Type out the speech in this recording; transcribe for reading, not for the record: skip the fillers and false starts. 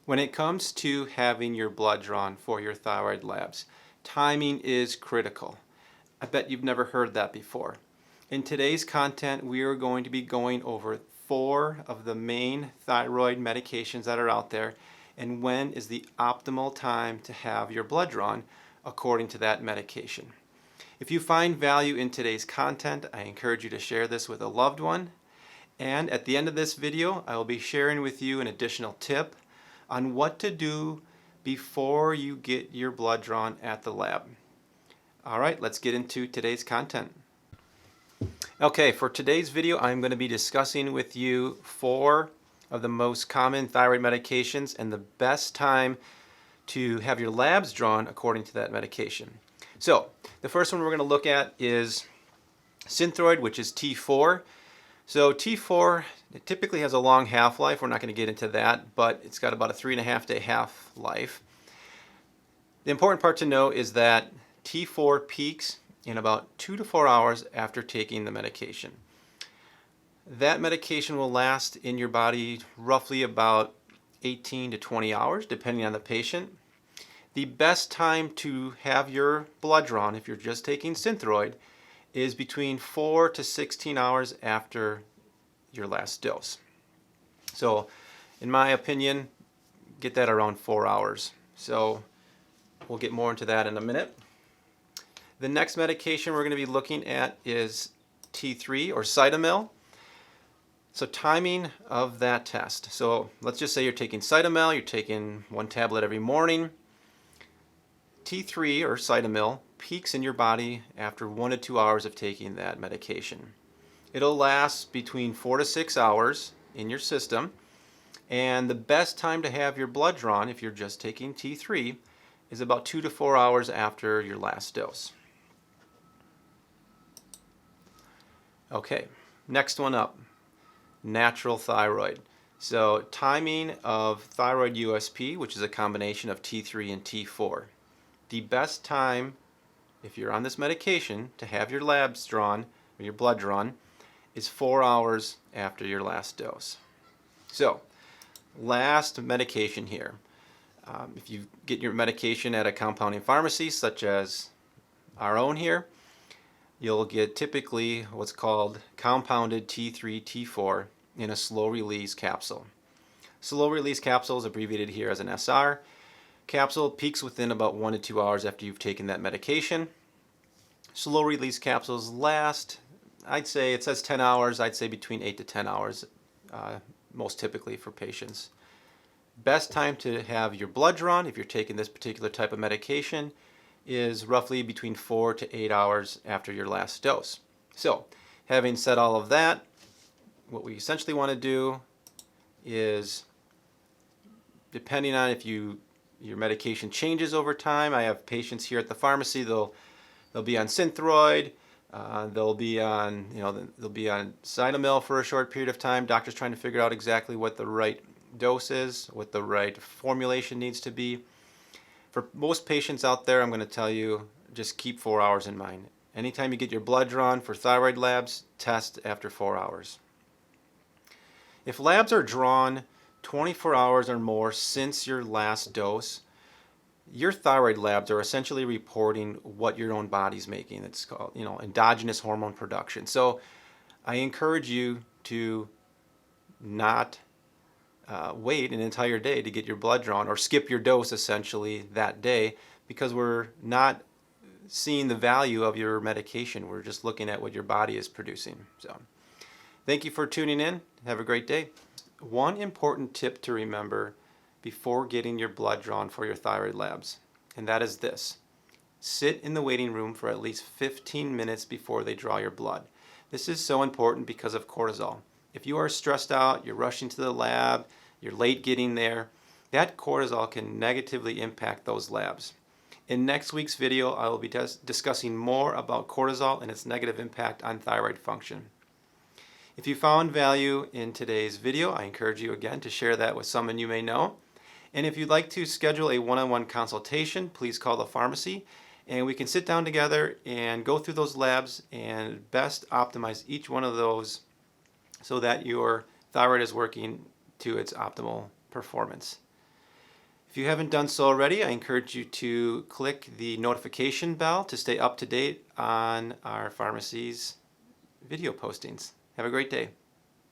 When it comes to having your blood drawn for your thyroid labs, timing is critical. I bet you've never heard that before. In today's content, we are going to be going over 4 of the main thyroid medications that are out there and when is the optimal time to have your blood drawn according to that medication. If you find value in today's content, I encourage you to share this with a loved one. And at the end of this video, I will be sharing with you an additional tip on what to do before you get your blood drawn at the lab. All right, let's get into today's content. Okay, for today's video, I'm going to be discussing with you 4 of the most common thyroid medications and the best time to have your labs drawn according to that medication. So, the first one we're going to look at is Synthroid, which is T4. So T4 it typically has a long half-life. We're not going to get into that, but it's got about a 3.5-day half-life. The important part to know is that T4 peaks in about 2 to 4 hours after taking the medication. That medication will last in your body roughly about 18 to 20 hours, depending on the patient. The best time to have your blood drawn, if you're just taking Synthroid, is between 4 to 16 hours after your last dose. So, in my opinion, get that around 4 hours. So, we'll get more into that in a minute. The next medication we're going to be looking at is T3 or Cytomel. So, timing of that test. So, let's just say you're taking Cytomel, you're taking 1 tablet every morning. T3 or Cytomel peaks in your body after 1 to 2 hours of taking that medication. It'll last between 4 to 6 hours in your system, and the best time to have your blood drawn if you're just taking T3 is about 2 to 4 hours after your last dose. Okay, next one up, natural thyroid. So timing of thyroid USP, which is a combination of T3 and T4. The best time, if you're on this medication, to have your labs drawn, or your blood drawn, is 4 hours after your last dose. So, last medication here. If you get your medication at a compounding pharmacy, such as our own here, you'll get typically what's called compounded T3, T4 in a slow-release capsule. Slow-release capsule is abbreviated here as an SR. Capsule peaks within about 1 to 2 hours after you've taken that medication. Slow release capsules last, I'd say, it says 10 hours, I'd say between 8 to 10 hours, most typically for patients. Best time to have your blood drawn, if you're taking this particular type of medication, is roughly between 4 to 8 hours after your last dose. So, having said all of that, what we essentially want to do is, depending on if your medication changes over time. I have patients here at the pharmacy. They'll be on Synthroid. They'll be on Cytomel for a short period of time. Doctor's trying to figure out exactly what the right dose is, what the right formulation needs to be. For most patients out there, I'm going to tell you, just keep 4 hours in mind. Anytime you get your blood drawn for thyroid labs, test after 4 hours. If labs are drawn 24 hours or more since your last dose, your thyroid labs are essentially reporting what your own body's making. It's called, endogenous hormone production. So I encourage you to not wait an entire day to get your blood drawn or skip your dose essentially that day because we're not seeing the value of your medication. We're just looking at what your body is producing. So thank you for tuning in. Have a great day. One important tip to remember before getting your blood drawn for your thyroid labs, and that is this. Sit in the waiting room for at least 15 minutes before they draw your blood. This is so important because of cortisol. If you are stressed out, you're rushing to the lab, you're late getting there, that cortisol can negatively impact those labs. In next week's video, I will be discussing more about cortisol and its negative impact on thyroid function. If you found value in today's video, I encourage you again to share that with someone you may know. And if you'd like to schedule a one-on-one consultation, please call the pharmacy and we can sit down together and go through those labs and best optimize each one of those so that your thyroid is working to its optimal performance. If you haven't done so already, I encourage you to click the notification bell to stay up to date on our pharmacy's video postings. Have a great day.